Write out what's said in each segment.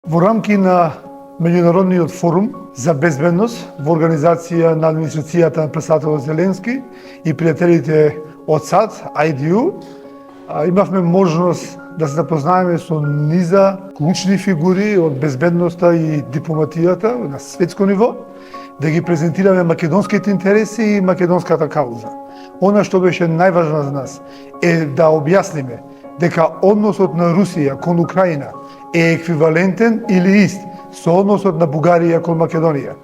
Во рамки на Меѓународниот форум за безбедност во организација на администрацијата на председател Зеленски и пријателите од САД, IDU, имавме можност да се запознаеме со низа клучни фигури од безбедноста и дипломатијата на светско ниво, да ги презентираме македонските интереси и македонската кауза. Она што беше најважно за нас е да објасниме дека односот на Русија кон Украина е еквивалентен или ист со односот на Бугарија кон Македонија.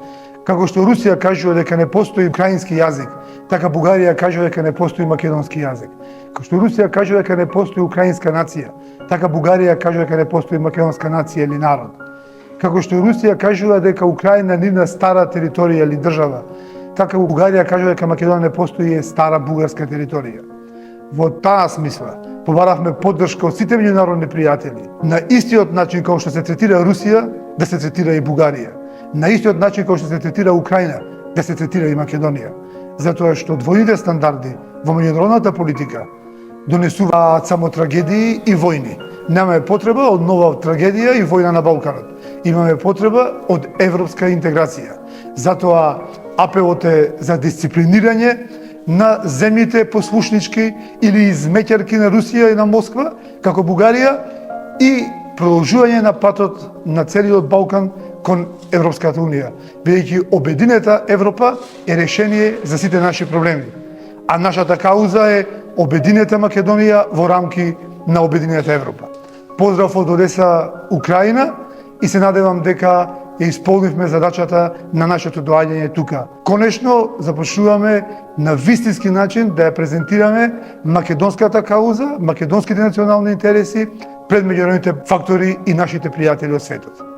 Како што Русија кажува дека не постои украински јазик, така Бугарија кажува дека не постои македонски јазик. Како што Русија кажува дека не постои украинска нација, така Бугарија кажува дека не постои македонска нација или народ. Како што Русија кажува дека Украина нивна стара територија или држава, така Бугарија кажува дека Македонија не постои стара бугарска територија. Во таа смисла побаравме поддршка од сите меѓународни пријатели. На истиот начин како што се третира Русија, да се третира и Бугарија. На истиот начин како што се третира Украина, да се третира и Македонија. Затоа што двојните стандарди во меѓународната политика донесуваат само трагедии и војни. Немаме потреба од нова трагедија и војна на Балканот. Имаме потреба од европска интеграција. Затоа апелот е за дисциплинирање на земјите послушнички или измеќарки на Русија и на Москва, како Бугарија, и продолжување на патот на целиот Балкан кон Европската Унија, бидејќи обединета Европа е решение за сите наши проблеми. А нашата кауза е обединета Македонија во рамки на обединета Европа. Поздрав од Одеса, Украина, и се надевам дека ја исполнивме задачата на нашето доаѓање тука. Конечно, започнуваме на вистински начин да ја презентираме македонската кауза, македонските национални интереси пред меѓународните фактори и нашите пријатели од светот.